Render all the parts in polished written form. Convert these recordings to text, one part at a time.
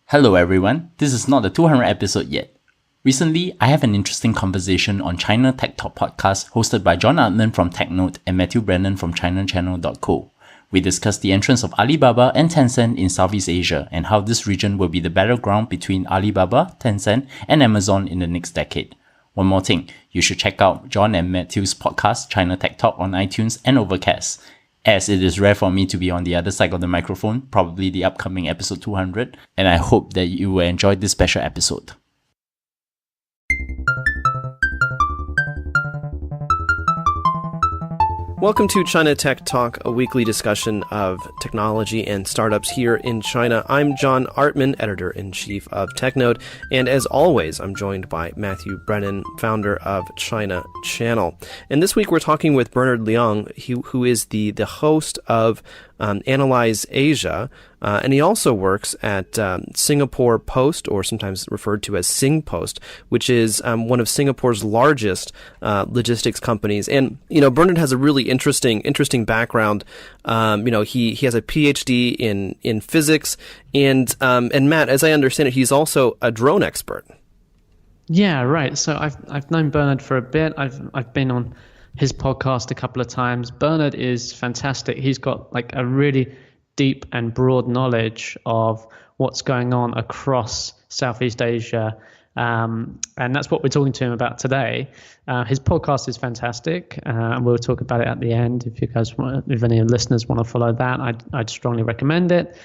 Hello everyone, this is not the 200th episode yet. Recently, I have an interesting conversation on China Tech Talk podcast hosted by John Artman from TechNote and Matthew Brennan from ChinaChannel.co. We discuss the entrance of Alibaba and Tencent in Southeast Asia and how this region will be the battleground between Alibaba, Tencent, and Amazon in the next decade. One more thing, you should check out John and Matthew's podcast, China Tech Talk, on iTunes and Overcast. As it is rare for me to be on the other side of the microphone, probably the upcoming episode 200, and I hope that you will enjoy this special episode. Welcome to China Tech Talk, a weekly discussion of technology and startups here in China. I'm John Artman, editor-in-chief of TechNote, and as always, I'm joined by Matthew Brennan, founder of China Channel. And this week we're talking with Bernard Liang, who is the host of Analyze Asia, and he also works at Singapore Post, or sometimes referred to as SingPost, which is one of Singapore's largest logistics companies. And Bernard has a really interesting background. He has a PhD in physics, and Matt, as I understand it, he's also a drone expert. Yeah, right. So I've known Bernard for a bit. I've been on his podcast a couple of times. Bernard is fantastic. He's got like a really deep and broad knowledge of what's going on across Southeast Asia. And that's what we're talking to him about today. His podcast is fantastic, and we'll talk about it at the end. If any listeners want to follow that, I'd strongly recommend it.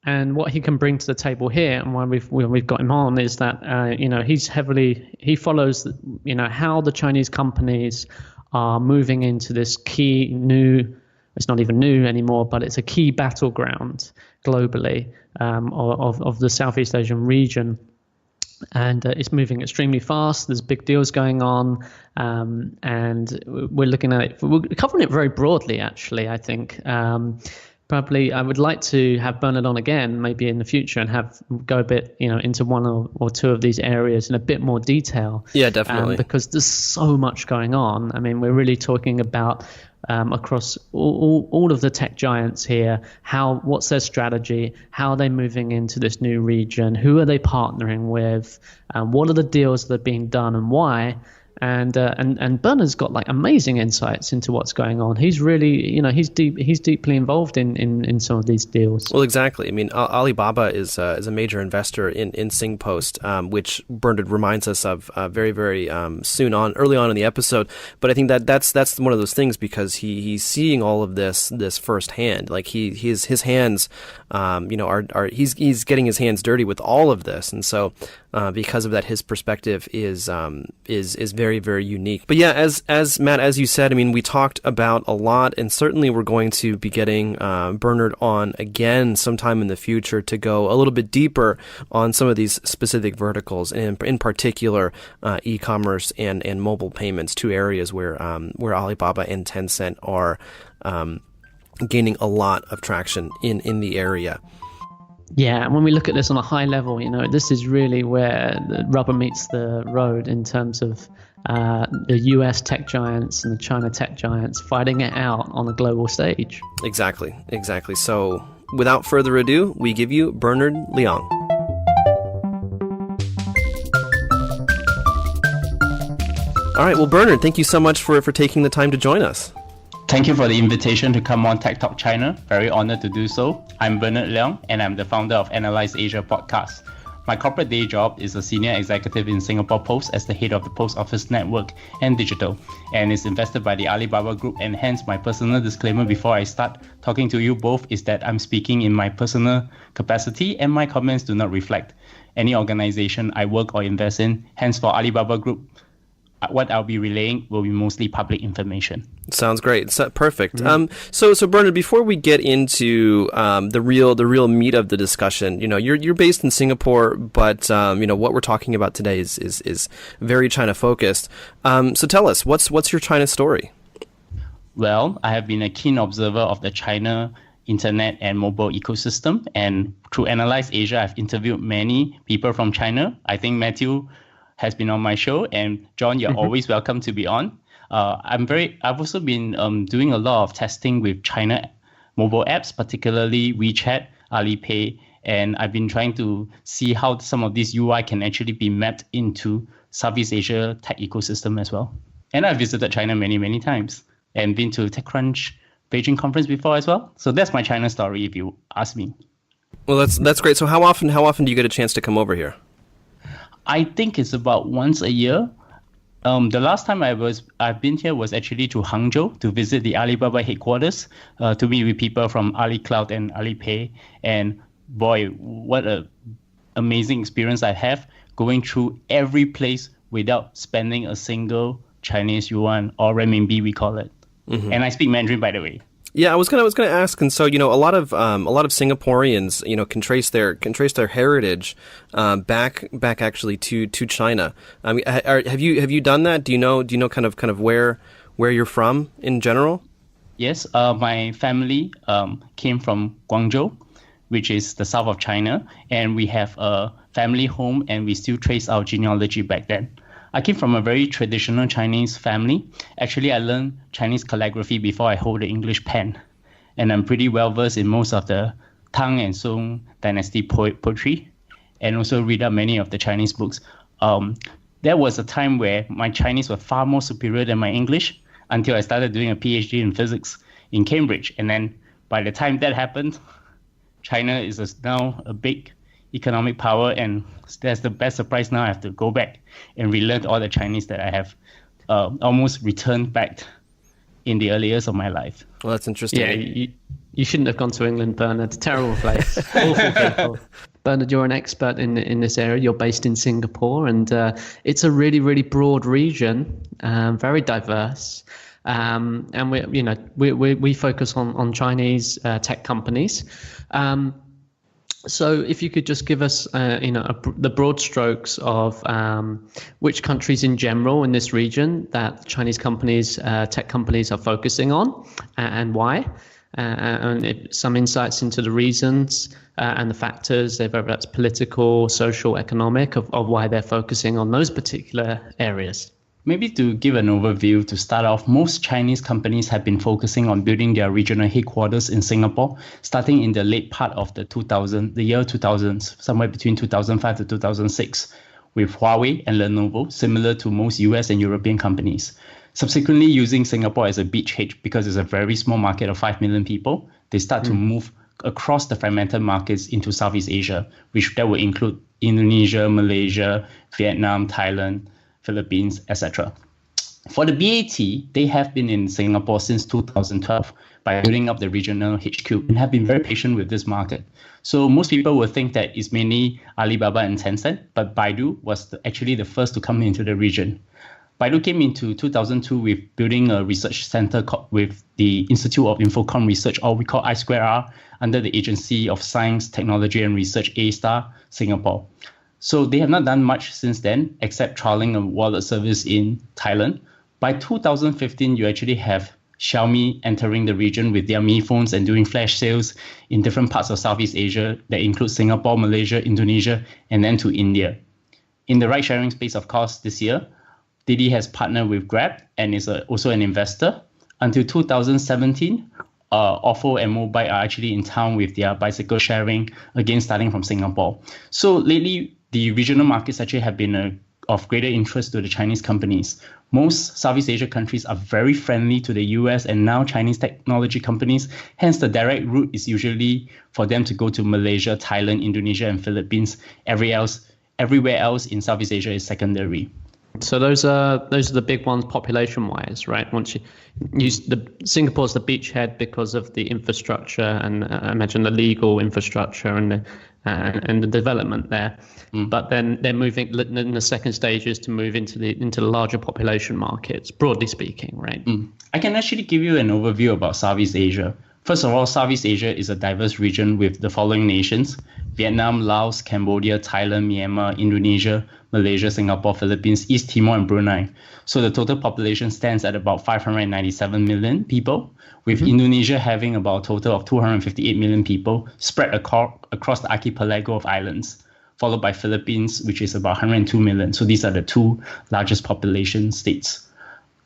And what he can bring to the table here, and why we've got him on, is that he follows how the Chinese companies are moving into this key new. It's not even new anymore, but it's a key battleground globally of the Southeast Asian region. And it's moving extremely fast. There's big deals going on, and we're looking at it. We're covering it very broadly, actually, I think. Probably, I would like to have Bernard on again, maybe in the future, and go a bit, into one or two of these areas in a bit more detail. Yeah, definitely. Because there's so much going on. I mean, we're really talking about across all of the tech giants here. What's their strategy? How are they moving into this new region? Who are they partnering with? What are the deals that are being done, and why? And Bernard's got like amazing insights into what's going on. He's really, he's deeply involved in some of these deals. Well, exactly. I mean, Alibaba is a major investor in SingPost, which Bernard reminds us of very, very early on in the episode. But I think that's one of those things, because he's seeing all of this firsthand. Like his hands, he's getting his hands dirty with all of this, and so because of that, his perspective is very, very unique. But yeah, as Matt, as you said, I mean, we talked about a lot, and certainly we're going to be getting Bernard on again sometime in the future to go a little bit deeper on some of these specific verticals, and in particular, e-commerce and mobile payments, two areas where Alibaba and Tencent are gaining a lot of traction in the area. Yeah, and when we look at this on a high level, this is really where the rubber meets the road in terms of the US tech giants and the China tech giants fighting it out on a global stage. Exactly. So without further ado, we give you Bernard Liang. All right, well, Bernard, thank you so much for taking the time to join us. Thank you for the invitation to come on Tech Talk China. Very honored to do so. I'm Bernard Liang, and I'm the founder of Analyze Asia podcast. My corporate day job is a senior executive in Singapore Post as the head of the Post Office Network and Digital, and is invested by the Alibaba Group. And hence, my personal disclaimer before I start talking to you both is that I'm speaking in my personal capacity, and my comments do not reflect any organization I work or invest in. Hence, for Alibaba Group, what I'll be relaying will be mostly public information. Sounds great. Perfect. Mm-hmm. So Bernard, before we get into the real meat of the discussion, you're based in Singapore, but what we're talking about today is very China focused. So tell us, what's your China story? Well, I have been a keen observer of the China internet and mobile ecosystem, and through Analyze Asia, I've interviewed many people from China. I think Matthew has been on my show, and John, you're always welcome to be on. I've also been doing a lot of testing with China mobile apps, particularly WeChat, Alipay, And I've been trying to see how some of these UI can actually be mapped into Southeast Asia tech ecosystem as well. And I've visited China many, many times and been to TechCrunch Beijing conference before as well. So that's my China story, if you ask me. Well, that's great. So how often do you get a chance to come over here? I think it's about once a year. The last time I've been here was actually to Hangzhou to visit the Alibaba headquarters, to meet with people from AliCloud and Alipay. And boy, what a amazing experience I have going through every place without spending a single Chinese yuan or renminbi, we call it. Mm-hmm. And I speak Mandarin, by the way. Yeah, I was gonna ask, and so a lot of Singaporeans can trace their heritage back actually to China. I mean, have you done that? Do you know kind of where you're from in general? Yes, my family came from Guangzhou, which is the south of China, and we have a family home, and we still trace our genealogy back then. I came from a very traditional Chinese family. Actually, I learned Chinese calligraphy before I hold the English pen. And I'm pretty well versed in most of the Tang and Song dynasty poetry, and also read up many of the Chinese books. There was a time where my Chinese was far more superior than my English until I started doing a PhD in physics in Cambridge. And then by the time that happened, China is now a big economic power, and that's the best surprise. Now I have to go back and relearn all the Chinese that I have almost returned back in the early years of my life. Well, that's interesting. Yeah, you shouldn't have gone to England, Bernard. Terrible place. Awful people. Bernard, you're an expert in this area. You're based in Singapore, and it's a really, really broad region, very diverse. And we focus on Chinese tech companies. So if you could just give us, the broad strokes of which countries in general in this region that Chinese companies, tech companies are focusing on, and why, and some insights into the reasons and the factors, whether that's political, social, economic, of why they're focusing on those particular areas. Maybe to give an overview to start off, most Chinese companies have been focusing on building their regional headquarters in Singapore, starting in the late part of the year 2000s, somewhere between 2005 to 2006, with Huawei and Lenovo, similar to most US and European companies. Subsequently, using Singapore as a beachhead because it's a very small market of 5 million people, they start to move across the fragmented markets into Southeast Asia, which that would include Indonesia, Malaysia, Vietnam, Thailand, Philippines, etc. For the BAT, they have been in Singapore since 2012 by building up the regional HQ and have been very patient with this market. So most people will think that it's mainly Alibaba and Tencent, but Baidu was actually the first to come into the region. Baidu came into 2002 with building a research center with the Institute of Infocom Research, or we call I2R, under the Agency of Science, Technology and Research, A*STAR, Singapore. So they have not done much since then, except trialing a wallet service in Thailand. By 2015, you actually have Xiaomi entering the region with their Mi phones and doing flash sales in different parts of Southeast Asia that include Singapore, Malaysia, Indonesia, and then to India. In the ride-sharing space, of course, this year, Didi has partnered with Grab and is also an investor. Until 2017, Ofo and Mobike are actually in town with their bicycle sharing, again starting from Singapore. So lately, the regional markets actually have been of greater interest to the Chinese companies. Most Southeast Asia countries are very friendly to the US and now Chinese technology companies. Hence, the direct route is for them to go to Malaysia, Thailand, Indonesia, and Philippines. Everywhere else in Southeast Asia is secondary. So those are the big ones population-wise, right? Once Singapore's the beachhead because of the infrastructure and I imagine the legal infrastructure and the development there. But then they're moving in the second stages to move into the larger population markets, broadly speaking, right? I can actually give you an overview about Southeast Asia. First of all, Southeast Asia is a diverse region with the following nations: Vietnam, Laos, Cambodia, Thailand, Myanmar, Indonesia, Malaysia, Singapore, Philippines, East Timor, and Brunei. So the total population stands at about 597 million people, with Indonesia having about a total of 258 million people spread across the archipelago of islands, followed by Philippines, which is about 102 million. So these are the two largest population states.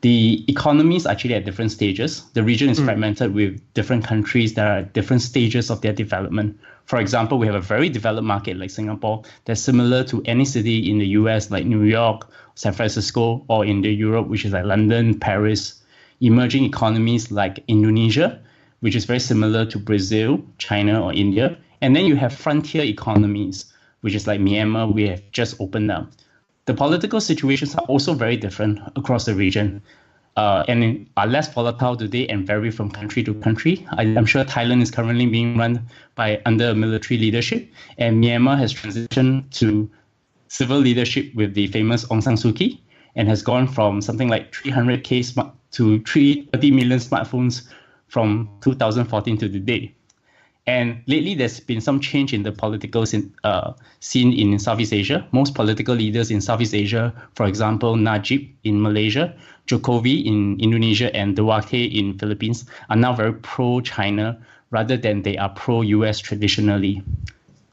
The economies are actually at different stages. The region is fragmented with different countries that are at different stages of their development. For example, we have a very developed market like Singapore that's similar to any city in the US like New York, San Francisco, or in the Europe, which is like London, Paris. Emerging economies like Indonesia, which is very similar to Brazil, China, or India. And then you have frontier economies, which is like Myanmar, we have just opened up. The political situations are also very different across the region and are less volatile today and vary from country to country. I'm sure Thailand is currently being run under military leadership, and Myanmar has transitioned to civil leadership with the famous Aung San Suu Kyi and has gone from something like 300K to 30 million smartphones from 2014 to today. And lately, there's been some change in the political scene in Southeast Asia. Most political leaders in Southeast Asia, for example, Najib in Malaysia, Jokowi in Indonesia, and Duterte in Philippines, are now very pro-China rather than they are pro-US traditionally.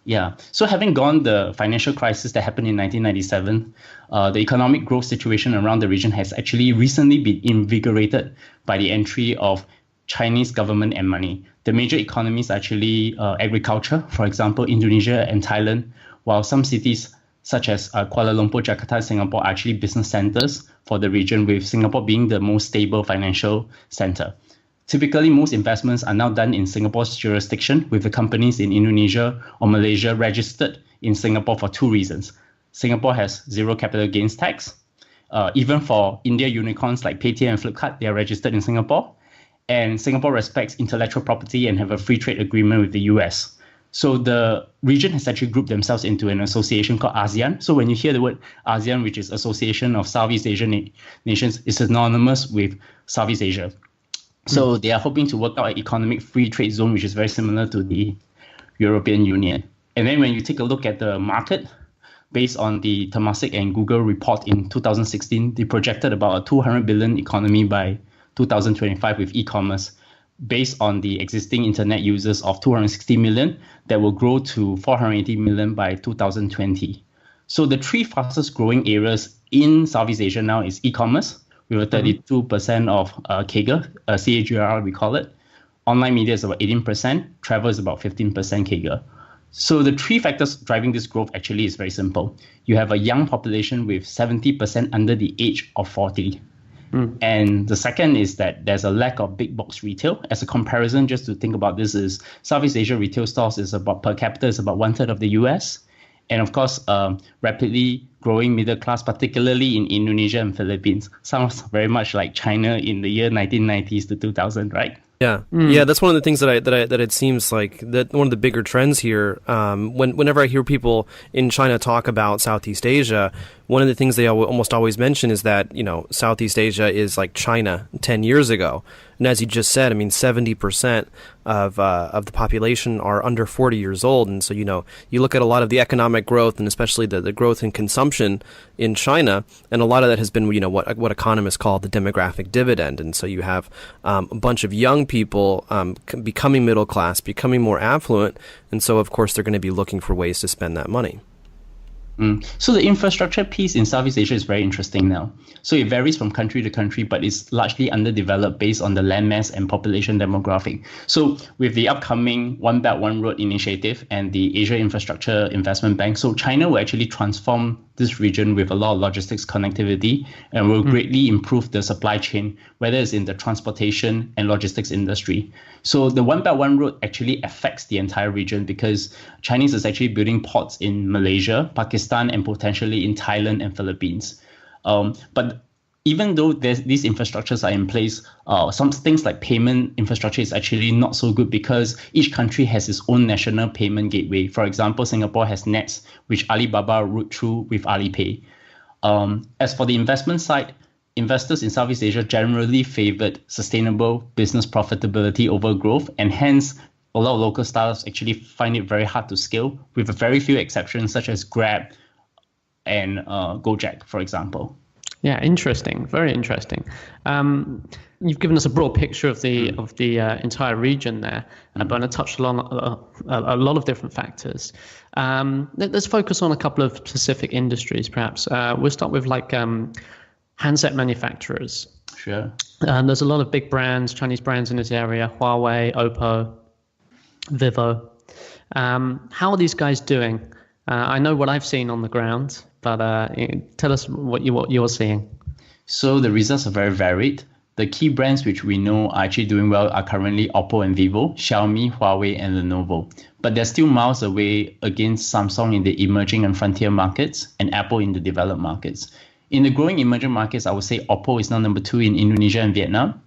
Yeah. So having gone the financial crisis that happened in 1997, the economic growth situation around the region has actually recently been invigorated by the entry of Chinese government and money. The major economies are actually agriculture, for example, Indonesia and Thailand, while some cities such as Kuala Lumpur, Jakarta, and Singapore are actually business centers for the region, with Singapore being the most stable financial center. Typically, most investments are now done in Singapore's jurisdiction, with the companies in Indonesia or Malaysia registered in Singapore for two reasons. Singapore has zero capital gains tax. Even for India unicorns like Paytm and Flipkart, they are registered in Singapore. And Singapore respects intellectual property and have a free trade agreement with the US. So the region has actually grouped themselves into an association called ASEAN. So when you hear the word ASEAN, which is Association of Southeast Asian Nations, it's synonymous with Southeast Asia. So they are hoping to work out an economic free trade zone, which is very similar to the European Union. And then when you take a look at the market, based on the Temasek and Google report in 2016, they projected about a 200 billion economy by 2025 with e-commerce, based on the existing internet users of 260 million that will grow to 480 million by 2020. So the three fastest growing areas in Southeast Asia now is e-commerce, with a 32% of CAGR, CAGR we call it. Online media is about 18%, travel is about 15% CAGR. So the three factors driving this growth actually is very simple. You have a young population with 70% under the age of 40. And the second is that there's a lack of big box retail. As a comparison, just to think about this, is Southeast Asia retail stores is about per capita is about 1/3 of the US. And of course, rapidly growing middle class, particularly in Indonesia and Philippines. Sounds very much like China in the year 1990s to 2000, right? Yeah, yeah, that's one of the things that it seems like that one of the bigger trends here. Whenever I hear people in China talk about Southeast Asia, one of the things they almost always mention is that Southeast Asia is like China 10 years ago, and as you just said, I mean 70% of the population are under 40 years old, and so you look at a lot of the economic growth and especially the growth in consumption in China, and a lot of that has been what economists call the demographic dividend, and so you have a bunch of young people becoming middle class, becoming more affluent, and so of course they're going to be looking for ways to spend that money. So the infrastructure piece in Southeast Asia is very interesting now. So it varies from country to country, but it's largely underdeveloped based on the landmass and population demographic. So with the upcoming One Belt, One Road initiative and the Asia Infrastructure Investment Bank, so China will actually transform this region with a lot of logistics connectivity and will greatly improve the supply chain, whether it's in the transportation and logistics industry. So the One Belt, One Road actually affects the entire region because Chinese is actually building ports in Malaysia, Pakistan, and potentially in Thailand and Philippines. But even though these infrastructures are in place, some things like payment infrastructure is actually not so good because each country has its own national payment gateway. For example, Singapore has NETS, which Alibaba route through with Alipay. As for the investment side, investors in Southeast Asia generally favored sustainable business profitability over growth, and hence a lot of local startups actually find it very hard to scale, with a very few exceptions such as Grab and Gojek, for example. Yeah, interesting. Very interesting. You've given us a broad picture of the entire region there, but I touched along a lot of different factors. Let's focus on a couple of specific industries, perhaps. We'll start with handset manufacturers. Sure. There's a lot of big brands, Chinese brands in this area: Huawei, Oppo, Vivo. How are these guys doing? I know what I've seen on the ground, but tell us what you're seeing. So the results are very varied. The key brands which we know are actually doing well are currently Oppo and Vivo, Xiaomi, Huawei, and Lenovo. But they're still miles away against Samsung in the emerging and frontier markets and Apple in the developed markets. In the growing emerging markets, I would say Oppo is now number 2 in Indonesia and Vietnam.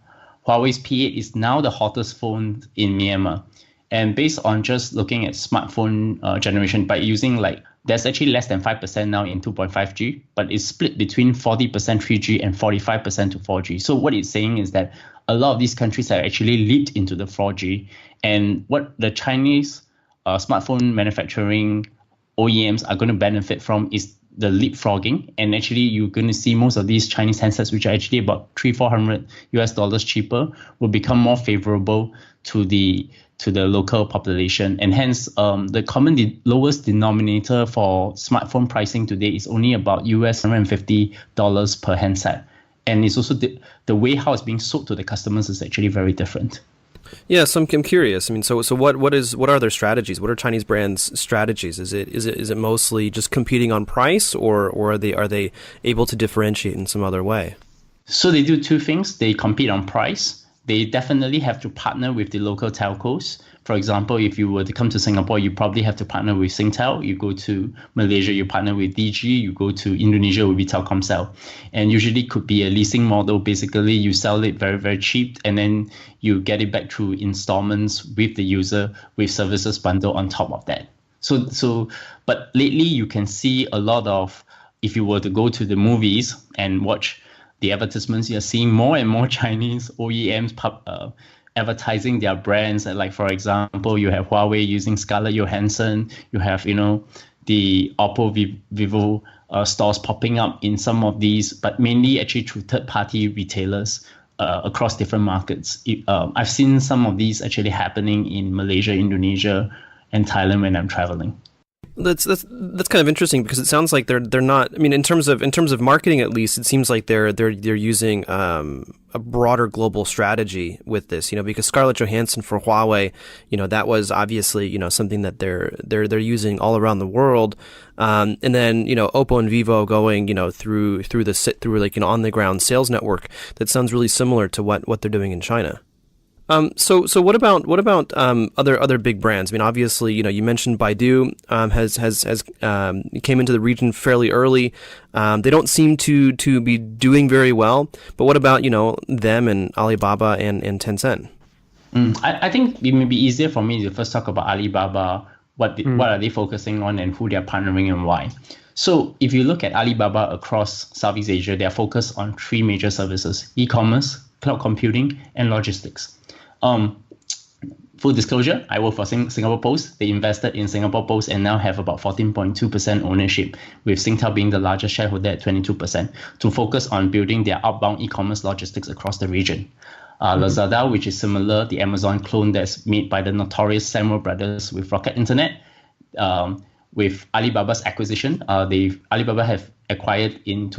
Huawei's P8 is now the hottest phone in Myanmar. And based on just looking at smartphone generation, by using there's actually less than 5% now in 2.5G, but it's split between 40% 3G and 45% to 4G. So what it's saying is that a lot of these countries have actually leaped into the 4G. And what the Chinese smartphone manufacturing OEMs are going to benefit from is the leapfrogging. And actually, you're going to see most of these Chinese handsets, which are actually about $300-400 cheaper, will become more favorable to the local population, and hence the lowest denominator for smartphone pricing today is only about $150 per handset, and it's also the way how it's being sold to the customers is actually very different. Yeah, so I'm curious. I mean, so what are their strategies? What are Chinese brands' strategies? Is it mostly just competing on price, or are they able to differentiate in some other way? So they do two things. They compete on price. They definitely have to partner with the local telcos. For example, if you were to come to Singapore, you probably have to partner with Singtel. You go to Malaysia, you partner with DG. You go to Indonesia, it would be Telkomsel. And usually could be a leasing model. Basically, you sell it very, very cheap, and then you get it back through installments with the user with services bundle on top of that. But lately you can see a lot of, if you were to go to the movies and watch the advertisements, you're seeing more and more Chinese OEMs advertising their brands. Like, for example, you have Huawei using Scarlett Johansson. You have, the Oppo, Vivo stores popping up in some of these, but mainly actually through third-party retailers across different markets. I've seen some of these actually happening in Malaysia, Indonesia, and Thailand when I'm traveling. That's kind of interesting, because it sounds like they're not. I mean, in terms of marketing, at least, it seems like they're using a broader global strategy with this. Because Scarlett Johansson for Huawei, that was obviously something that they're using all around the world. And then Oppo and Vivo going through like an on the ground sales network that sounds really similar to what they're doing in China. So what about other big brands? I mean, obviously, you mentioned Baidu has came into the region fairly early. They don't seem to be doing very well. But what about them and Alibaba and Tencent? I think it may be easier for me to first talk about Alibaba. What are they focusing on, and who they're partnering and why? So if you look at Alibaba across Southeast Asia, they're focused on 3 major services: e-commerce, cloud computing, and logistics. Full disclosure, I work for Singapore Post. They invested in Singapore Post and now have about 14.2% ownership, with Singtel being the largest shareholder at 22%, to focus on building their outbound e-commerce logistics across the region. Lazada, which is similar, the Amazon clone that's made by the notorious Samuel brothers with Rocket Internet. With Alibaba's acquisition, Alibaba have acquired in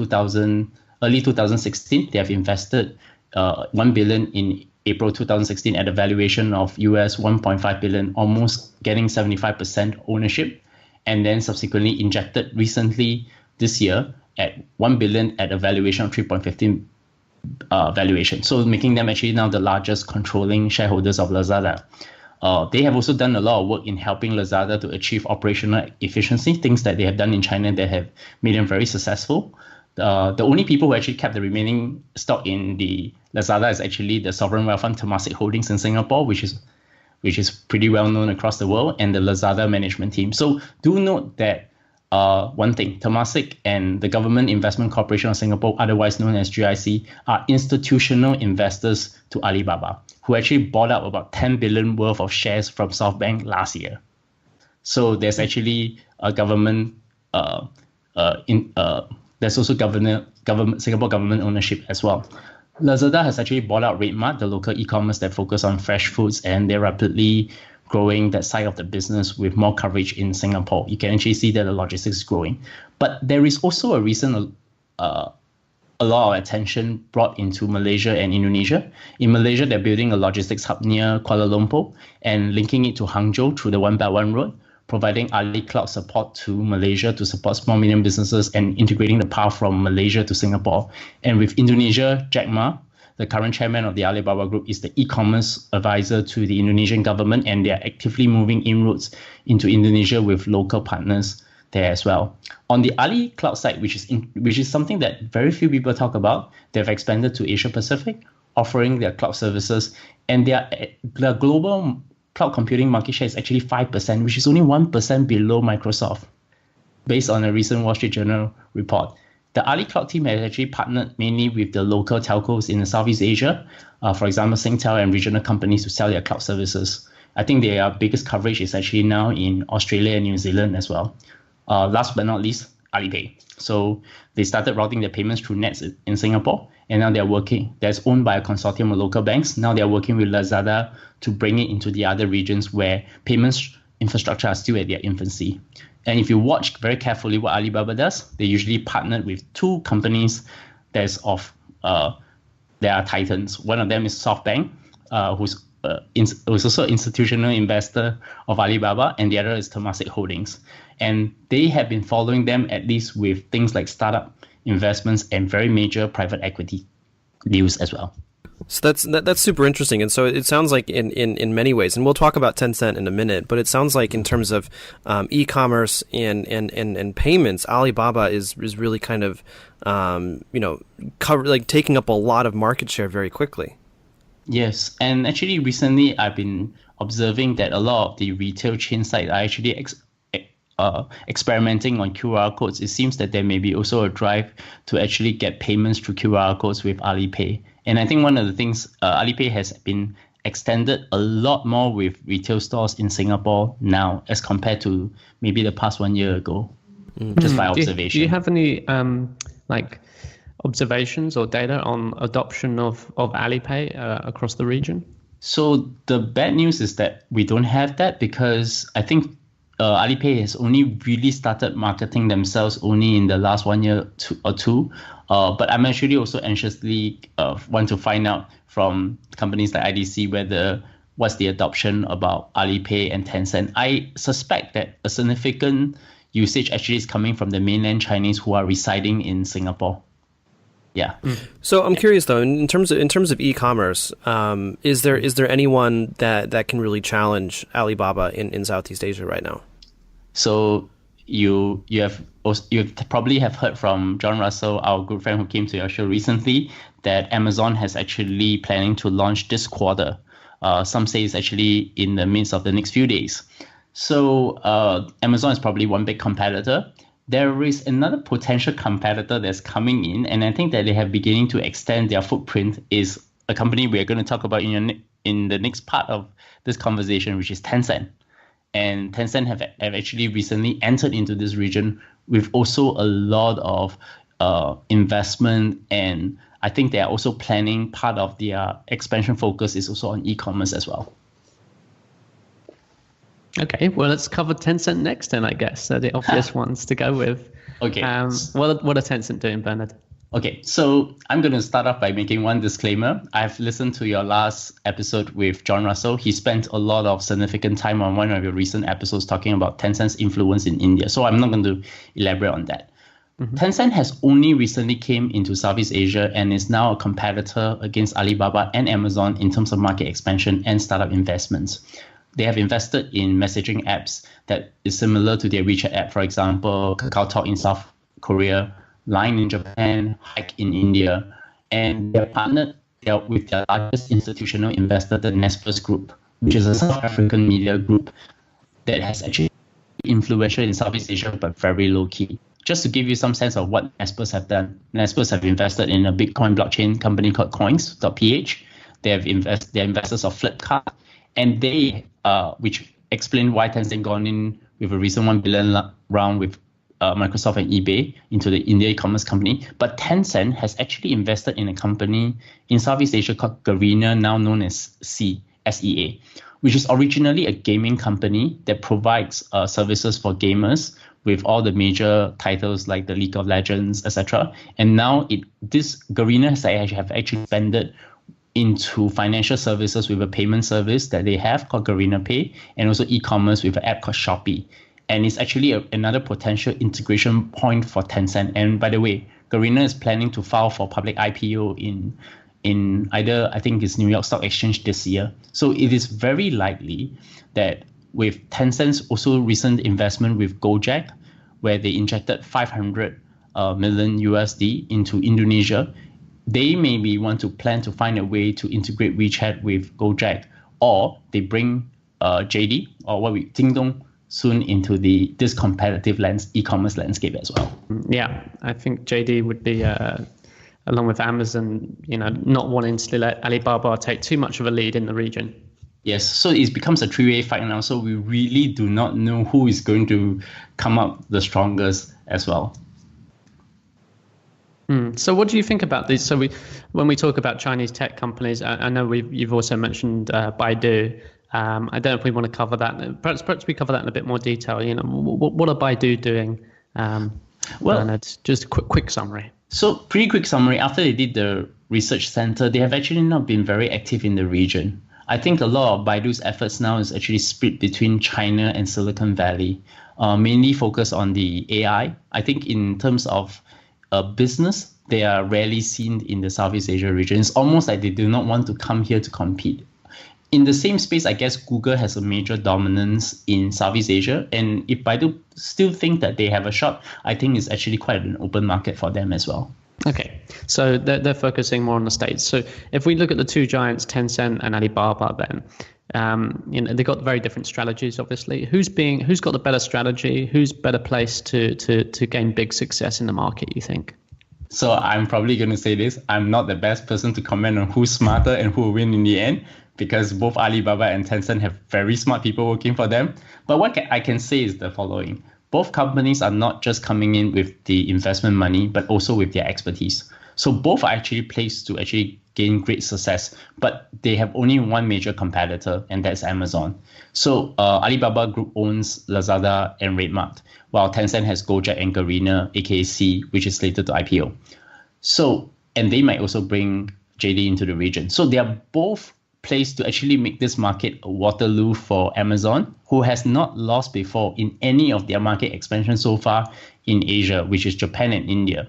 early 2016. They have invested $1 billion in April 2016 at a valuation of US $1.5 billion, almost getting 75% ownership, and then subsequently injected recently this year at $1 billion at a valuation of 3.15 valuation. So making them actually now the largest controlling shareholders of Lazada. They have also done a lot of work in helping Lazada to achieve operational efficiency, things that they have done in China that have made them very successful. The only people who actually kept the remaining stock in the Lazada is actually the sovereign wealth fund Temasek Holdings in Singapore, which is pretty well known across the world, and the Lazada management team. So do note that one thing, Temasek and the Government Investment Corporation of Singapore, otherwise known as GIC, are institutional investors to Alibaba, who actually bought up about 10 billion worth of shares from SoftBank last year. So there's actually a government there's also Singapore government ownership as well. Lazada has actually bought out RedMart, the local e-commerce that focus on fresh foods, and they're rapidly growing that side of the business with more coverage in Singapore. You can actually see that the logistics is growing. But there is also a recent a lot of attention brought into Malaysia and Indonesia. In Malaysia, they're building a logistics hub near Kuala Lumpur and linking it to Hangzhou through the One Belt One Road, providing Ali Cloud support to Malaysia to support small medium businesses and integrating the path from Malaysia to Singapore. And with Indonesia, Jack Ma, the current chairman of the Alibaba Group, is the e-commerce advisor to the Indonesian government, and they are actively moving inroads into Indonesia with local partners there as well. On the Ali Cloud side, which is something that very few people talk about, they've expanded to Asia Pacific, offering their cloud services, and their global cloud computing market share is actually 5%, which is only 1% below Microsoft, based on a recent Wall Street Journal report. The Ali Cloud team has actually partnered mainly with the local telcos in Southeast Asia, for example, Singtel and regional companies to sell their cloud services. I think their biggest coverage is actually now in Australia and New Zealand as well. Last but not least, Alipay. So they started routing their payments through Nets in Singapore, and now that's owned by a consortium of local banks. Now they're working with Lazada to bring it into the other regions where payments infrastructure are still at their infancy. And if you watch very carefully what Alibaba does, they usually partnered with two companies that are titans. One of them is SoftBank, who's also an institutional investor of Alibaba, and the other is Temasek Holdings. And they have been following them at least with things like startup investments and very major private equity deals as well. So that's super interesting, and so it sounds like in many ways, and we'll talk about Tencent in a minute, but it sounds like in terms of e-commerce and payments, Alibaba is really kind of taking up a lot of market share very quickly. Yes, and actually recently I've been observing that a lot of the retail chain sites are actually experimenting on QR codes. It seems that there may be also a drive to actually get payments through QR codes with Alipay. And I think one of the things, Alipay has been extended a lot more with retail stores in Singapore now as compared to maybe the past 1 year ago, just by observation. Do you have any observations or data on adoption of Alipay across the region? So the bad news is that we don't have that, because I think Alipay has only really started marketing themselves only in the last 1 year or two. But I'm actually also anxiously want to find out from companies like IDC what's the adoption about Alipay and Tencent. I suspect that a significant usage actually is coming from the mainland Chinese who are residing in Singapore. Yeah. So I'm curious though, in terms of e-commerce, is there anyone that can really challenge Alibaba in Southeast Asia right now? So you probably have heard from John Russell, our good friend who came to your show recently, that Amazon has actually planning to launch this quarter. Some say it's actually in the midst of the next few days. So Amazon is probably one big competitor. There is another potential competitor that's coming in, and I think that they have beginning to extend their footprint, is a company we're going to talk about in the next part of this conversation, which is Tencent. And Tencent have actually recently entered into this region with also a lot of investment, and I think they are also planning part of their expansion focus is also on e-commerce as well. Okay, well, let's cover Tencent next then, I guess. So the obvious ones to go with. Okay. What are Tencent doing, Bernard? Okay, so I'm going to start off by making one disclaimer. I've listened to your last episode with John Russell. He spent a lot of significant time on one of your recent episodes talking about Tencent's influence in India. So I'm not going to elaborate on that. Mm-hmm. Tencent has only recently came into Southeast Asia and is now a competitor against Alibaba and Amazon in terms of market expansion and startup investments. They have invested in messaging apps that is similar to their WeChat app, for example, KakaoTalk in South Korea, Line in Japan, Hike in India, and they're partnered with their largest institutional investor, the Naspers Group, which is a South African media group that has actually been influential in Southeast Asia, but very low-key. Just to give you some sense of what Naspers have done, Naspers have invested in a Bitcoin blockchain company called Coins.ph. They're investors of Flipkart, and they, which explain why Tencent gone in with a recent $1 billion round with Microsoft and eBay into the India e-commerce company. But Tencent has actually invested in a company in Southeast Asia called Garena, now known as SEA, which is originally a gaming company that provides services for gamers with all the major titles like the League of Legends, etc. And now this Garena has actually expanded into financial services with a payment service that they have called Garena Pay, and also e-commerce with an app called Shopee. And it's actually another potential integration point for Tencent. And by the way, Garena is planning to file for public IPO in either, I think it's New York Stock Exchange this year. So it is very likely that with Tencent's also recent investment with Gojek, where they injected 500 million USD into Indonesia, they maybe want to plan to find a way to integrate WeChat with Gojek, or they bring JD or Jingdong soon into this competitive e-commerce landscape as well. Yeah, I think JD would be, along with Amazon, not wanting to let Alibaba take too much of a lead in the region. Yes, so it becomes a three-way fight now. So we really do not know who is going to come up the strongest as well. So what do you think about these? So when we talk about Chinese tech companies, I know you've also mentioned Baidu. I don't know if we want to cover that. Perhaps we cover that in a bit more detail. What are Baidu doing? Bernard, just a quick summary. So pretty quick summary. After they did the research center, they have actually not been very active in the region. I think a lot of Baidu's efforts now is actually split between China and Silicon Valley, mainly focused on the AI. I think in terms of business, they are rarely seen in the Southeast Asia region. It's almost like they do not want to come here to compete. In the same space, I guess Google has a major dominance in Southeast Asia. And if Baidu still think that they have a shot, I think it's actually quite an open market for them as well. Okay, so they're focusing more on the States. So if we look at the two giants, Tencent and Alibaba, then they've got very different strategies. Obviously, who's got the better strategy? Who's better placed to gain big success in the market, you think? So I'm probably going to say this: I'm not the best person to comment on who's smarter and who will win in the end, because both Alibaba and Tencent have very smart people working for them. But what I can say is the following. Both companies are not just coming in with the investment money, but also with their expertise. So both are actually placed to actually gain great success, but they have only one major competitor, and that's Amazon. So Alibaba Group owns Lazada and RedMart, while Tencent has Gojek and Garena, aka Sea, which is slated to IPO. So, and they might also bring JD into the region. So they are both place to actually make this market a Waterloo for Amazon, who has not lost before in any of their market expansion so far in Asia, which is Japan and India.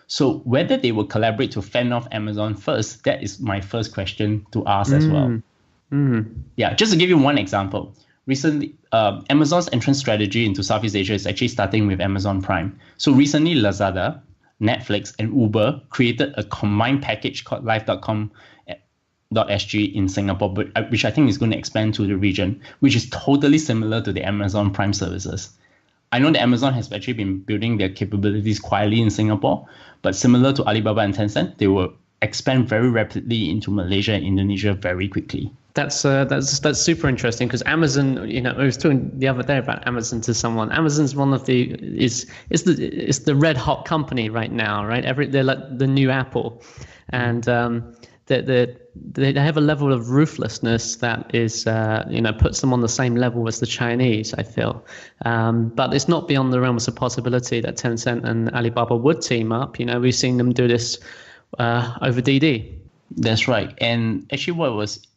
So whether they will collaborate to fend off Amazon first, that is my first question to ask as well. Yeah, just to give you one example. Recently, Amazon's entrance strategy into Southeast Asia is actually starting with Amazon Prime. So recently, Lazada, Netflix, and Uber created a combined package called Live.com.sg in Singapore, which I think is going to expand to the region, which is totally similar to the Amazon Prime services. I know that Amazon has actually been building their capabilities quietly in Singapore, but similar to Alibaba and Tencent, they will expand very rapidly into Malaysia and Indonesia very quickly. That's super interesting, because Amazon, I was talking the other day about Amazon to someone. Amazon's one of it's the red hot company right now, right? They're like the new Apple, and they have a level of ruthlessness that is puts them on the same level as the Chinese, I feel. But it's not beyond the realms of possibility that Tencent and Alibaba would team up. We've seen them do this over DD. That's right. And actually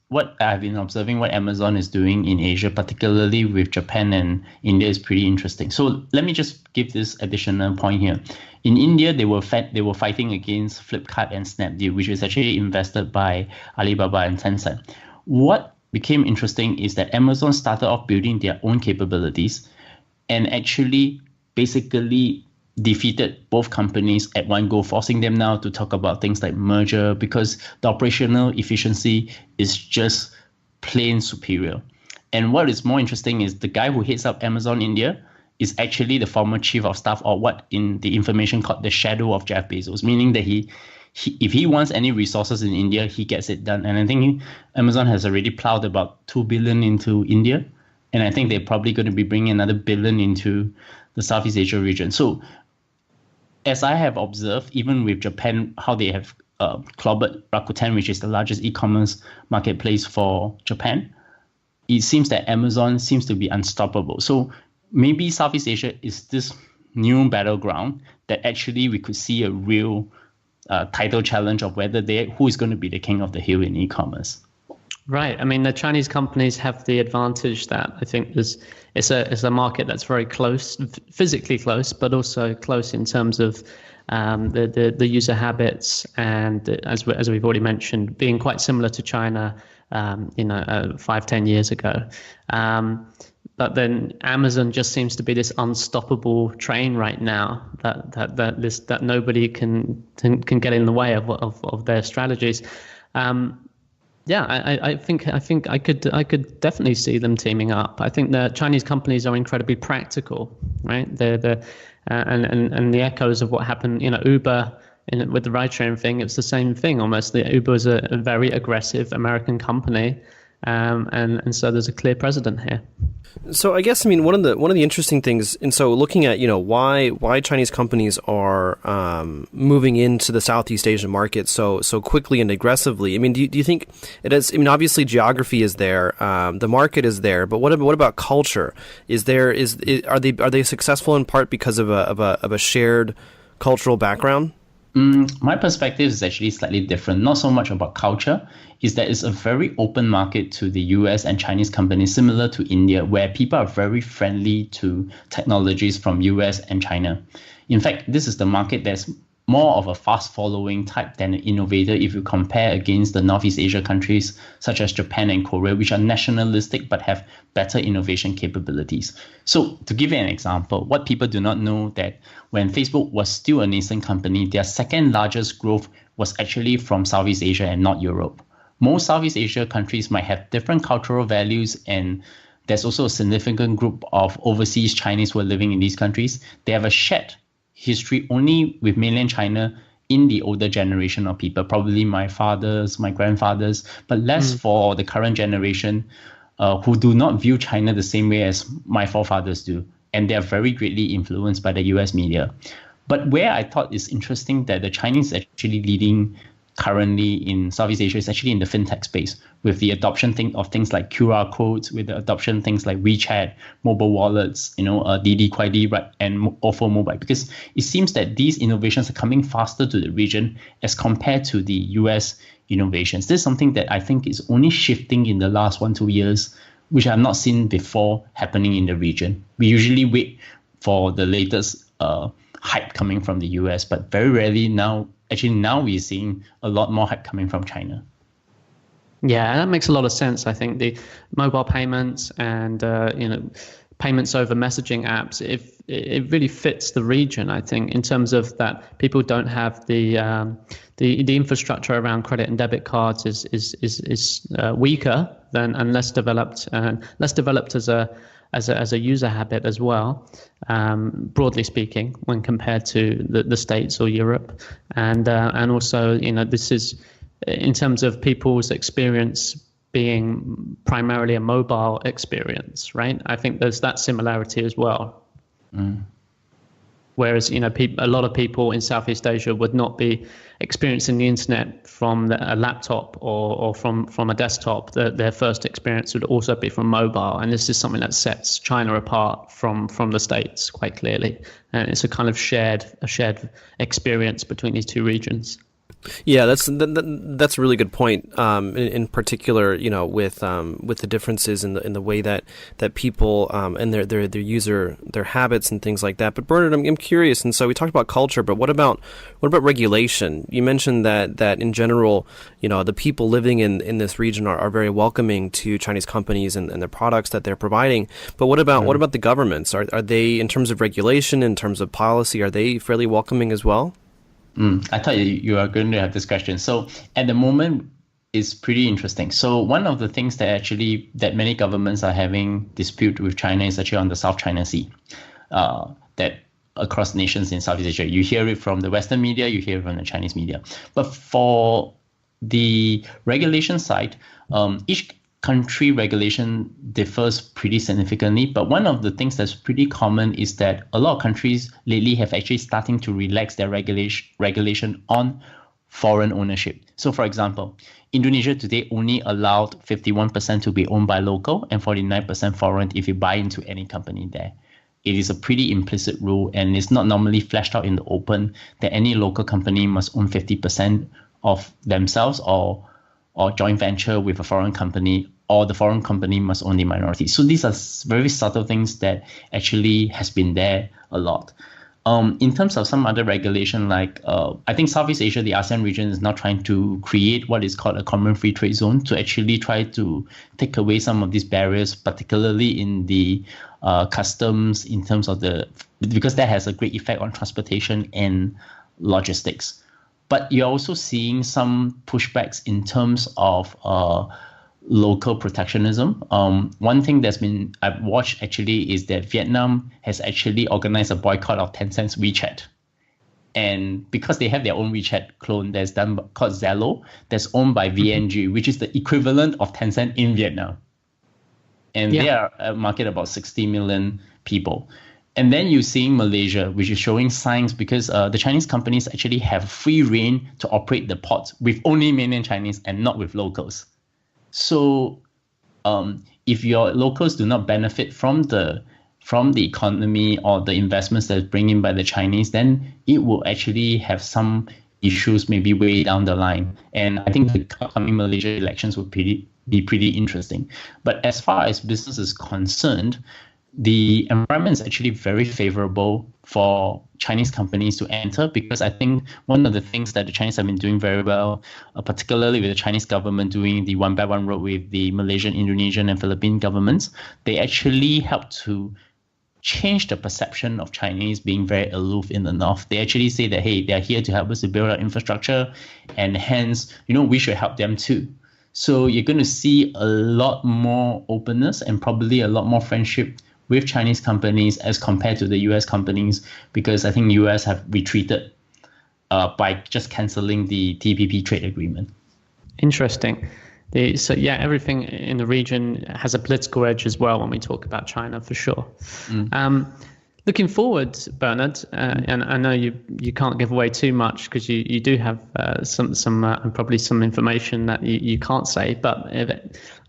what I've been observing, what Amazon is doing in Asia, particularly with Japan and India, is pretty interesting. So let me just give this additional point here. In India, they were fighting against Flipkart and Snapdeal, which is actually invested by Alibaba and Tencent. What became interesting is that Amazon started off building their own capabilities and actually basically defeated both companies at one go, forcing them now to talk about things like merger, because the operational efficiency is just plain superior. And what is more interesting is the guy who heads up Amazon India is actually the former chief of staff, or what in the information called the shadow of Jeff Bezos, meaning that he if he wants any resources in India, he gets it done. And I think Amazon has already plowed about $2 billion into India, and I think they're probably going to be bringing another $1 billion into the Southeast Asia region. So as I have observed, even with Japan, how they have clobbered Rakuten, which is the largest e-commerce marketplace for Japan, it seems that Amazon seems to be unstoppable. So maybe Southeast Asia is this new battleground that actually we could see a real title challenge of who is going to be the king of the hill in e-commerce. Right. I mean, the Chinese companies have the advantage that I think it's a market that's very close, physically close, but also close in terms of the user habits, and as we've already mentioned, being quite similar to China, 5-10 years ago. But then Amazon just seems to be this unstoppable train right now that nobody can get in the way of their strategies. I think I could definitely see them teaming up. I think the Chinese companies are incredibly practical, right? And the echoes of what happened, Uber with the ride-sharing thing. It's the same thing almost. Uber was a very aggressive American company, and so there's a clear precedent here. So I guess, I mean, one of the interesting things, and so looking at, why Chinese companies are moving into the Southeast Asian market so quickly and aggressively. I mean, do you think it is? I mean, obviously geography is there, the market is there, but what about culture? Are they successful in part because of a shared cultural background? My perspective is actually slightly different. Not so much about culture, is that it's a very open market to the US and Chinese companies, similar to India, where people are very friendly to technologies from US and China. In fact, this is the market that's more of a fast following type than an innovator if you compare against the Northeast Asia countries such as Japan and Korea, which are nationalistic but have better innovation capabilities. So to give you an example, what people do not know that when Facebook was still a nascent company, their second largest growth was actually from Southeast Asia and not Europe. Most Southeast Asia countries might have different cultural values, and there's also a significant group of overseas Chinese who are living in these countries. They have a shared history only with mainland China in the older generation of people, probably my fathers, my grandfathers, but less for the current generation who do not view China the same way as my forefathers do. And they are very greatly influenced by the US media. But where I thought is interesting that the Chinese actually leading currently in Southeast Asia is actually in the fintech space, with the adoption of things like QR codes, with the adoption of things like WeChat, mobile wallets, Didi Kuaidi, right, and Ofo Mobile, because it seems that these innovations are coming faster to the region as compared to the US innovations. This is something that I think is only shifting in the last 1-2 years, which I've not seen before happening in the region. We usually wait for the latest hype coming from the US, but very rarely now. Actually, now we're seeing a lot more hype coming from China. Yeah, that makes a lot of sense. I think the mobile payments and payments over messaging apps, it really fits the region. I think in terms of that, people don't have the infrastructure around credit and debit cards is weaker than and less developed as a user habit as well, broadly speaking, when compared to the States or Europe, and also this is in terms of people's experience being primarily a mobile experience, right? I think there's that similarity as well. Whereas a lot of people in Southeast Asia would not be experiencing the internet from a laptop or from a desktop. Their first experience would also be from mobile, and this is something that sets China apart from the States quite clearly. And it's a kind of shared experience between these two regions. Yeah, that's a really good point. In particular, with the differences in the way that people and their habits and things like that. But Bernard, I'm curious, and so we talked about culture, but what about regulation? You mentioned that in general, the people living in this region are very welcoming to Chinese companies and their products that they're providing. But what about the governments? Are they, in terms of regulation, in terms of policy, are they fairly welcoming as well? I thought you were going to have this question. So at the moment, it's pretty interesting. So one of the things that many governments are having dispute with China is actually on the South China Sea, that across nations in Southeast Asia. You hear it from the Western media, you hear it from the Chinese media. But for the regulation side, each country regulation differs pretty significantly, but one of the things that's pretty common is that a lot of countries lately have actually starting to relax their regulation on foreign ownership. So for example, Indonesia today only allowed 51% to be owned by local and 49% foreign if you buy into any company there. It is a pretty implicit rule, and it's not normally fleshed out in the open that any local company must own 50% of themselves or joint venture with a foreign company, or the foreign company must own the minority. So these are very subtle things that actually has been there a lot. In terms of some other regulation, like I think Southeast Asia, the ASEAN region is now trying to create what is called a common free trade zone to actually try to take away some of these barriers, particularly in the customs, in terms of because that has a great effect on transportation and logistics. But you're also seeing some pushbacks in terms of local protectionism. One thing I've watched actually is that Vietnam has actually organized a boycott of Tencent's WeChat. And because they have their own WeChat clone that's done called Zalo, that's owned by VNG, which is the equivalent of Tencent in Vietnam. And they are a market about 60 million people. And then you're seeing Malaysia, which is showing signs because the Chinese companies actually have free reign to operate the ports with only mainland Chinese and not with locals. So if your locals do not benefit from the economy or the investments that's brought in by the Chinese, then it will actually have some issues maybe way down the line. And I think the upcoming Malaysia elections will be pretty interesting. But as far as business is concerned, the environment is actually very favorable for Chinese companies to enter, because I think one of the things that the Chinese have been doing very well, particularly with the Chinese government doing the One Belt One Road with the Malaysian, Indonesian, and Philippine governments, they actually help to change the perception of Chinese being very aloof in the north. They actually say that, hey, they're here to help us to build our infrastructure, and hence, we should help them too. So you're going to see a lot more openness and probably a lot more friendship with Chinese companies as compared to the US companies, because I think US have retreated by just canceling the TPP trade agreement. Interesting. Everything in the region has a political edge as well when we talk about China, for sure. Looking forward, Bernard, and I know you can't give away too much because you do have some and probably some information that you can't say. But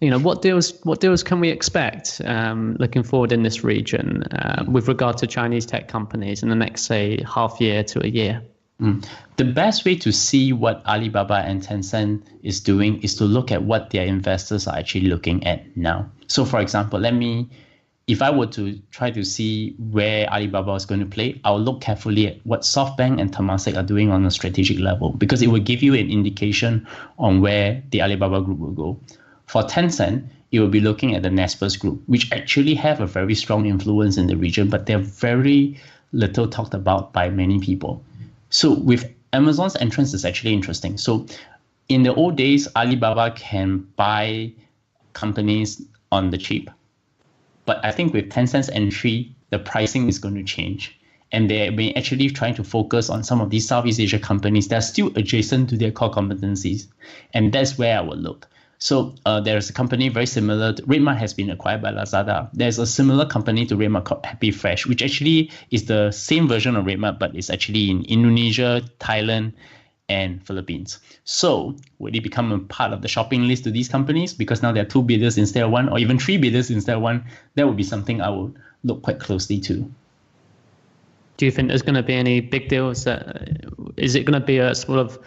what deals can we expect looking forward in this region with regard to Chinese tech companies in the next, say, half year to a year? The best way to see what Alibaba and Tencent is doing is to look at what their investors are actually looking at now. So, for example, if I were to try to see where Alibaba is going to play, I'll look carefully at what SoftBank and Temasek are doing on a strategic level, because it will give you an indication on where the Alibaba group will go. For Tencent, it will be looking at the Naspers group, which actually have a very strong influence in the region, but they're very little talked about by many people. So with Amazon's entrance, is actually interesting. So in the old days, Alibaba can buy companies on the cheap. But I think with Tencent's entry, the pricing is going to change. And they're actually trying to focus on some of these Southeast Asia companies that are still adjacent to their core competencies. And that's where I would look. So there's a company very similar. RedMart has been acquired by Lazada. There's a similar company to RedMart called Happy Fresh, which actually is the same version of RedMart, but it's actually in Indonesia, Thailand, and Philippines. So will it become a part of the shopping list to these companies? Because now there are 2 bidders instead of one, or even 3 bidders instead of one. That would be something I would look quite closely to. Do you think there's going to be any big deals? Is it going to be a sort of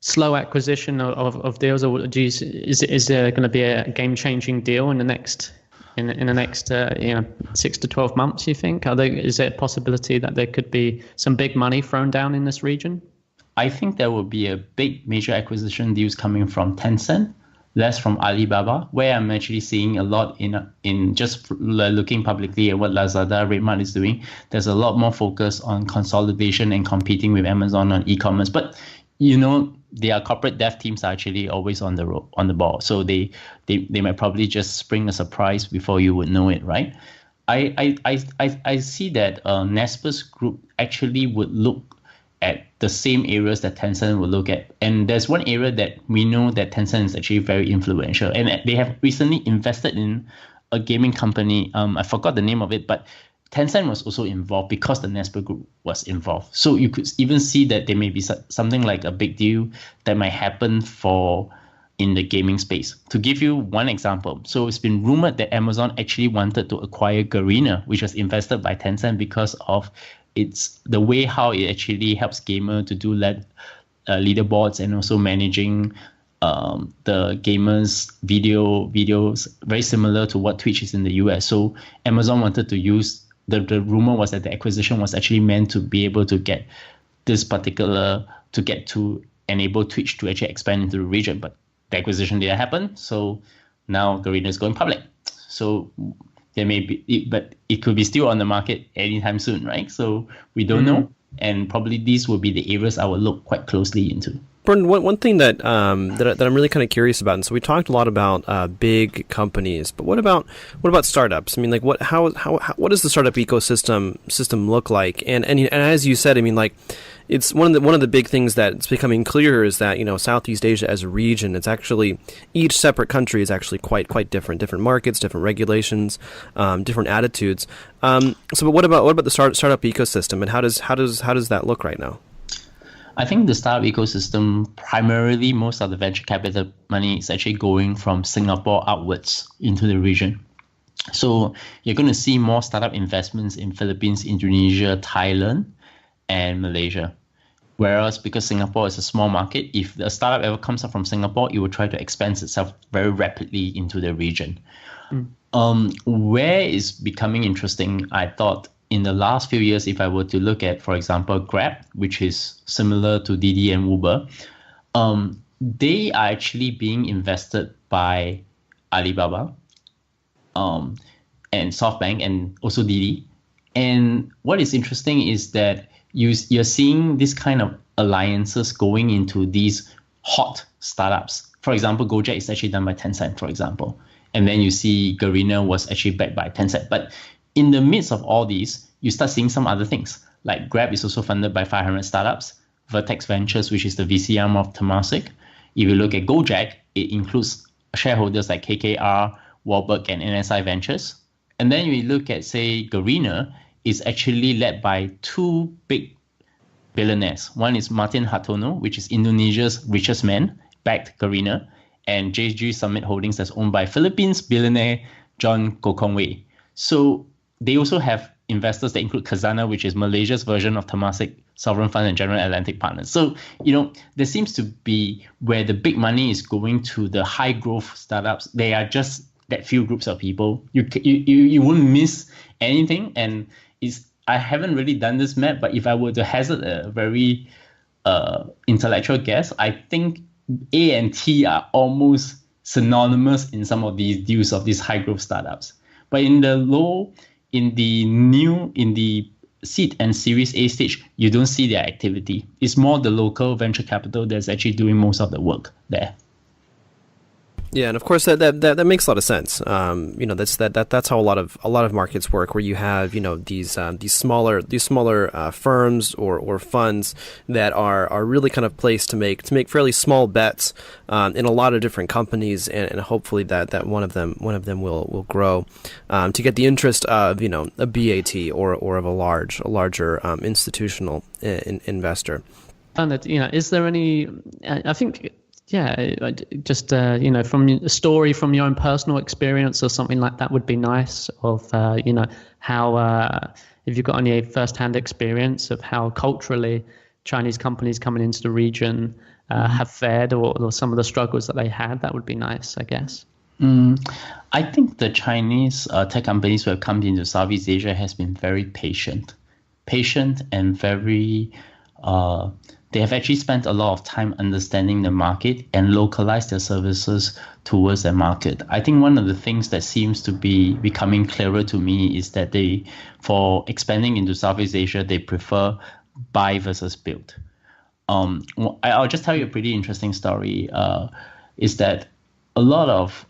slow acquisition of deals, or is there going to be a game-changing deal in the next 6 to 12 months? You think? Is there a possibility that there could be some big money thrown down in this region? I think there will be a big major acquisition deals coming from Tencent, less from Alibaba, where I'm actually seeing a lot in just looking publicly at what Lazada, RedMart is doing. There's a lot more focus on consolidation and competing with Amazon on e-commerce. But their corporate dev teams are actually always on the ball, so they might probably just spring a surprise before you would know it, right? I see that Naspers Group actually would look at the same areas that Tencent will look at. And there's one area that we know that Tencent is actually very influential. And they have recently invested in a gaming company. I forgot the name of it, but Tencent was also involved because the Naspers Group was involved. So you could even see that there may be something like a big deal that might happen for in the gaming space. To give you one example, so it's been rumored that Amazon actually wanted to acquire Garena, which was invested by Tencent because of the way how it actually helps gamer to do leaderboards and also managing the gamers' videos, very similar to what Twitch is in the US. So Amazon wanted to use, the rumor was that the acquisition was actually meant to be able to get to enable Twitch to actually expand into the region, but the acquisition didn't happen. So now Garena is going public. So there may be, but it could be still on the market anytime soon, right? So we don't know, and probably these will be the areas I will look quite closely into. Burton, one thing that I'm really kind of curious about, and so we talked a lot about big companies, but what about startups? I mean, like what does the startup ecosystem look like? And as you said, I mean, like it's one of the big things that's becoming clearer is that, you know, Southeast Asia as a region, it's actually each separate country is actually quite different markets, different regulations, different attitudes. So, but what about the startup ecosystem, and how does that look right now? I think the startup ecosystem, primarily most of the venture capital money is actually going from Singapore outwards into the region. So you're going to see more startup investments in Philippines, Indonesia, Thailand, and Malaysia. Whereas because Singapore is a small market, if a startup ever comes up from Singapore, it will try to expand itself very rapidly into the region. Where is becoming interesting, I thought, in the last few years, if I were to look at, for example, Grab, which is similar to Didi and Uber, they are actually being invested by Alibaba and SoftBank and also Didi. And what is interesting is that you're seeing this kind of alliances going into these hot startups. For example, Gojek is actually done by Tencent, for example. And then you see Garena was actually backed by Tencent. But in the midst of all these, you start seeing some other things. Like Grab is also funded by 500 startups. Vertex Ventures, which is the VC arm of Temasek. If you look at Gojek, it includes shareholders like KKR, Warburg, and NSI Ventures. And then you look at, say, Garena, is actually led by two big billionaires. One is Martin Hartono, which is Indonesia's richest man, backed Garena, and JG Summit Holdings, that's owned by Philippines billionaire John Gokongwei. So they also have investors that include Khazanah, which is Malaysia's version of Temasek Sovereign Fund and General Atlantic Partners. So, you know, there seems to be where the big money is going to the high growth startups. They are just that few groups of people. You won't miss anything. And I haven't really done this map, but if I were to hazard a very intellectual guess, I think A and T are almost synonymous in some of these deals of these high growth startups. But in the seed and Series A stage, you don't see their activity. It's more the local venture capital that's actually doing most of the work there. Yeah, and of course that makes a lot of sense. You know, that's how a lot of markets work, where you have, you know, these smaller firms or funds that are really kind of placed to make fairly small bets in a lot of different companies, and hopefully that one of them will grow to get the interest of, you know, a BAT or of a larger institutional investor. And you know, is there any? I think. Yeah, just you know, from a story from your own personal experience or something like that would be nice. Of you know, how if you've got any first-hand experience of how culturally Chinese companies coming into the region have fared, or some of the struggles that they had, that would be nice, I guess. I think the Chinese tech companies who have come into Southeast Asia has been very patient and very. They have actually spent a lot of time understanding the market and localize their services towards the market. I think one of the things that seems to be becoming clearer to me is that for expanding into Southeast Asia, they prefer buy versus build. I'll just tell you a pretty interesting story. Is that a lot of,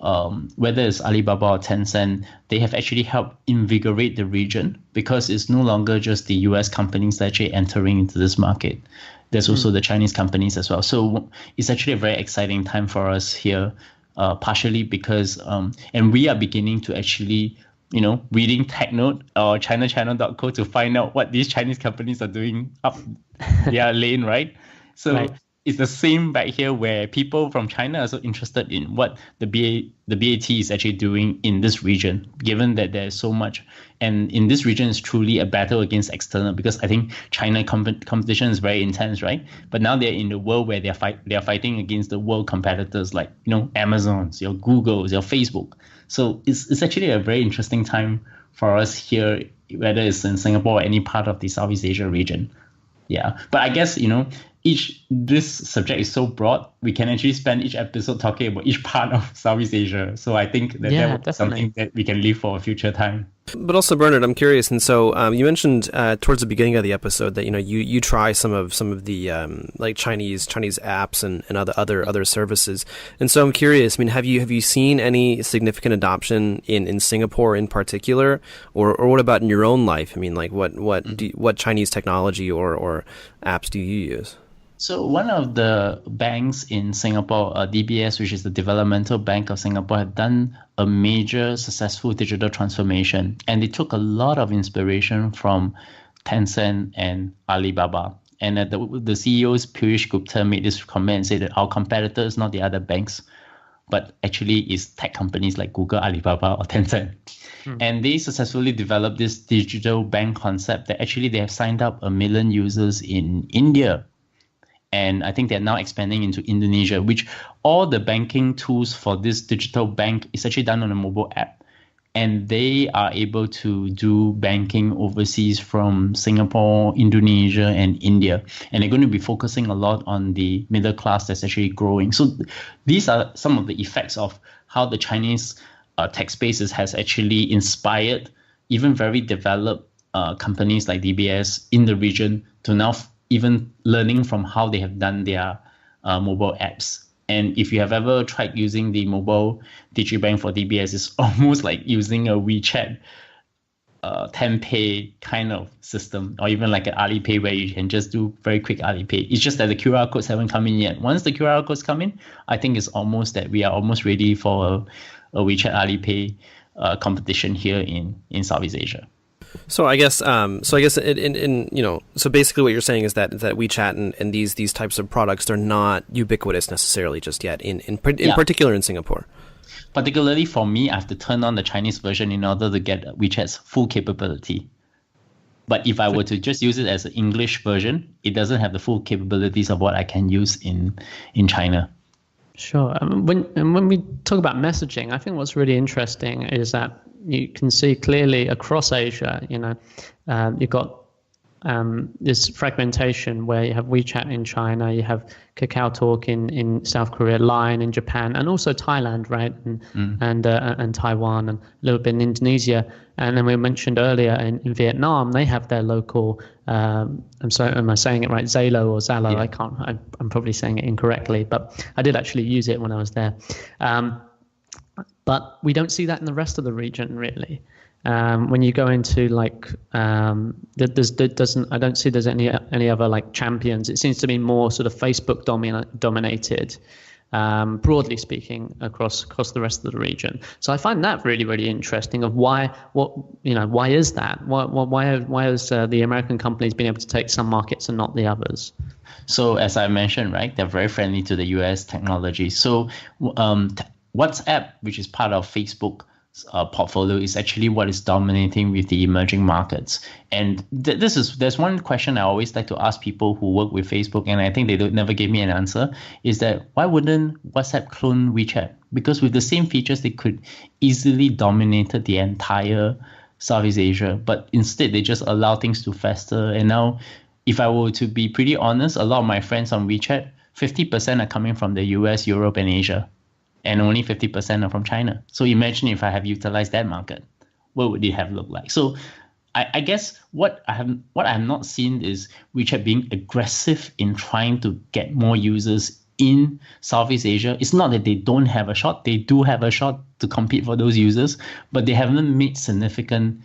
whether it's Alibaba or Tencent, they have actually helped invigorate the region, because it's no longer just the US companies that are actually entering into this market. There's also the Chinese companies as well. So it's actually a very exciting time for us here, partially because, and we are beginning to actually, you know, reading TechNote or ChinaChannel.co to find out what these Chinese companies are doing up their lane, right? So it's the same back here where people from China are so interested in what the BAT is actually doing in this region, given that there's so much. And in this region, it's truly a battle against external, because I think China competition is very intense, right? But now they're in the world where they're fighting against the world competitors like, Amazon's, your Google's, your Facebook. So it's actually a very interesting time for us here, whether it's in Singapore or any part of the Southeast Asia region. Yeah, but I guess, this subject is so broad, we can actually spend each episode talking about each part of Southeast Asia. So I think that would be something that we can leave for a future time. But also, Bernard, I'm curious, and so you mentioned towards the beginning of the episode that you try some of the like Chinese apps and other services, and so I'm curious. I mean, have you seen any significant adoption in Singapore in particular, or what about in your own life? I mean, like what Chinese technology or apps do you use? So one of the banks in Singapore, DBS, which is the Developmental Bank of Singapore, have done a major successful digital transformation. And they took a lot of inspiration from Tencent and Alibaba. And the CEO's Piyush Gupta made this comment and said that our competitor is not the other banks, but actually is tech companies like Google, Alibaba, or Tencent. And they successfully developed this digital bank concept that actually they have signed up 1 million users in India. And I think they're now expanding into Indonesia, which all the banking tools for this digital bank is actually done on a mobile app. And they are able to do banking overseas from Singapore, Indonesia, and India. And they're going to be focusing a lot on the middle class that's actually growing. So these are some of the effects of how the Chinese tech spaces has actually inspired even very developed companies like DBS in the region to now even learning from how they have done their mobile apps. And if you have ever tried using the mobile digibank for DBS, it's almost like using a WeChat 10Pay kind of system, or even like an Alipay where you can just do very quick Alipay. It's just that the QR codes haven't come in yet. Once the QR codes come in, I think it's almost that we are almost ready for a WeChat Alipay competition here in Southeast Asia. So I guess, so basically what you're saying is that WeChat and these types of products, they're not ubiquitous necessarily just yet in particular in Singapore. Particularly for me, I have to turn on the Chinese version in order to get WeChat's full capability. But if I were to just use it as an English version, it doesn't have the full capabilities of what I can use in China. Sure. When we talk about messaging, I think what's really interesting is that you can see clearly across Asia, you've got this fragmentation where you have WeChat in China, you have KakaoTalk in South Korea, Line in Japan, and also Thailand, right? And Taiwan, and a little bit in Indonesia. And then we mentioned earlier in Vietnam, they have their local, am I saying it right? Zalo or Zalo? Yeah. I'm probably saying it incorrectly, but I did actually use it when I was there. But we don't see that in the rest of the region, really. When you go into I don't see there's any other like champions. It seems to be more sort of Facebook dominated, broadly speaking, across the rest of the region. So I find that really, really interesting. Of why is that? Why has the American companies been able to take some markets and not the others? So as I mentioned, right, they're very friendly to the US technology. So WhatsApp, which is part of Facebook portfolio, is actually what is dominating with the emerging markets. And there's one question I always like to ask people who work with Facebook, and I think they never gave me an answer, is that why wouldn't WhatsApp clone WeChat? Because with the same features, they could easily dominate the entire Southeast Asia, but instead they just allow things to fester. And now, if I were to be pretty honest, a lot of my friends on WeChat, 50% are coming from the US, Europe, and Asia. And only 50% are from China. So imagine if I have utilized that market, what would it have looked like? So I guess what I have not seen is WeChat being aggressive in trying to get more users in Southeast Asia. It's not that they don't have a shot. They do have a shot to compete for those users, but they haven't made significant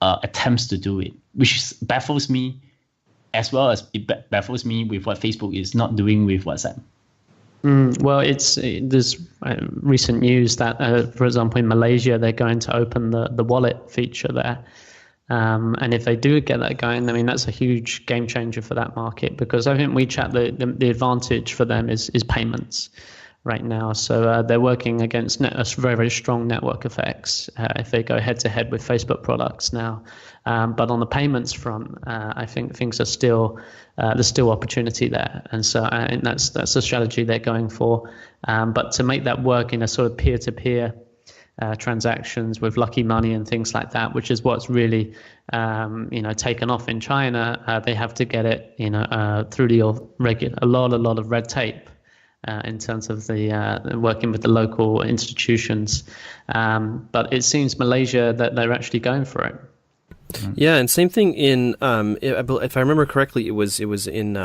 attempts to do it, which baffles me, as well as it baffles me with what Facebook is not doing with WhatsApp. Well, there's recent news that, for example, in Malaysia, they're going to open the wallet feature there. And if they do get that going, I mean, that's a huge game changer for that market, because I think WeChat, the advantage for them is payments right now. So they're working against very, very strong network effects if they go head to head with Facebook products now. But on the payments front, I think things are there's still opportunity there. And so I think that's the strategy they're going for. But to make that work in a sort of peer-to-peer transactions with Lucky Money and things like that, which is what's really taken off in China, they have to get it through a lot of red tape in terms of the working with the local institutions. But it seems Malaysia that they're actually going for it. Yeah, and same thing in if I remember correctly, it was in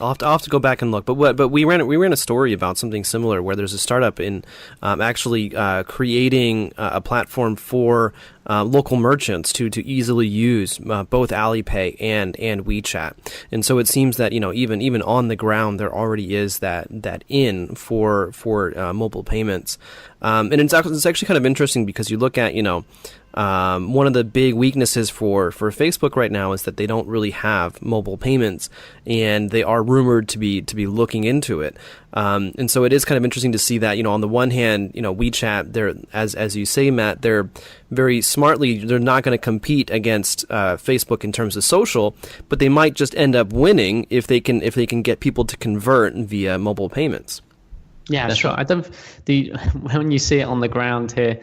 I'll have to go back and look, but we ran a story about something similar where there's a startup in actually creating a platform for local merchants to easily use both Alipay and WeChat, and so it seems that even on the ground there already is that in for mobile payments, and it's actually kind of interesting because you look at one of the big weaknesses for Facebook right now is that they don't really have mobile payments, and they are rumored to be looking into it. And so it is kind of interesting to see that on the one hand, WeChat, they're as you say, Matt, they're very smartly, they're not going to compete against Facebook in terms of social, but they might just end up winning if they can get people to convert via mobile payments. Yeah, that's sure. Right. When you see it on the ground here.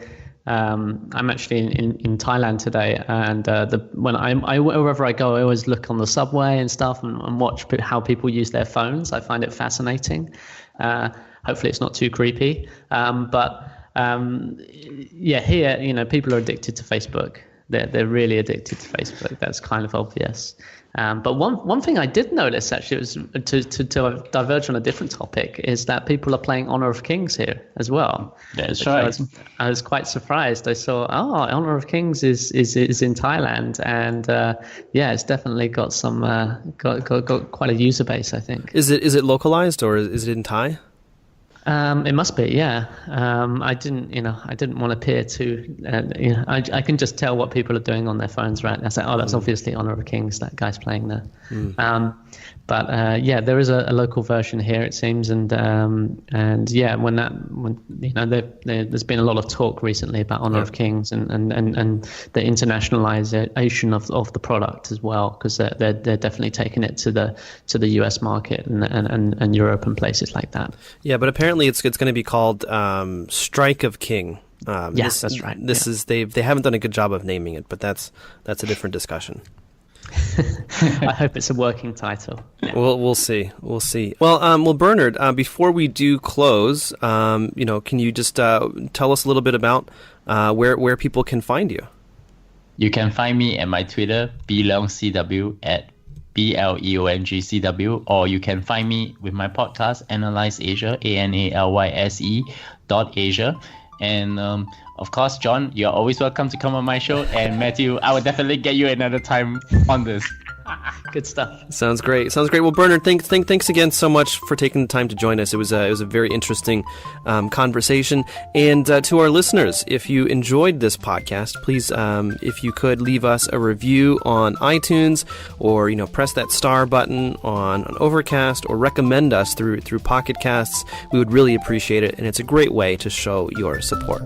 I'm actually in Thailand today, and wherever I go, I always look on the subway and stuff and watch how people use their phones. I find it fascinating. Hopefully, it's not too creepy. Here, people are addicted to Facebook. They're really addicted to Facebook. That's kind of obvious. But one thing I did notice, actually, was to diverge on a different topic, is that people are playing Honor of Kings here as well. That's right. I was quite surprised. I saw, Honor of Kings is in Thailand, and it's definitely got some got quite a user base, I think. Is it localized, or is it in Thai? It must be, yeah. I didn't want to appear too. I can just tell what people are doing on their phones, right? I say, that's obviously Honor of Kings. That guy's playing there. But there is a local version here, it seems, and there's been a lot of talk recently about Honor of Kings and the internationalization of the product as well, because they're definitely taking it to the US market and Europe and places like that. Yeah, but apparently it's going to be called Strike of King. Yes, that's right. This is they haven't done a good job of naming it, but that's a different discussion. I hope it's a working title. Yeah. We'll see. Well, Bernard, before we do close, can you just tell us a little bit about where people can find you? You can find me at my Twitter, BLeongCW, at BLEONGCW, or you can find me with my podcast, Analyze Asia, ANALYSE.Asia. And of course, John, you're always welcome to come on my show. And Matthew, I will definitely get you another time on this. Good stuff. Sounds great. Well, Bernard, thanks again so much for taking the time to join us. It was a very interesting conversation. And to our listeners, if you enjoyed this podcast, please, if you could leave us a review on iTunes, or press that star button on Overcast, or recommend us through Pocket Casts, we would really appreciate it. And it's a great way to show your support.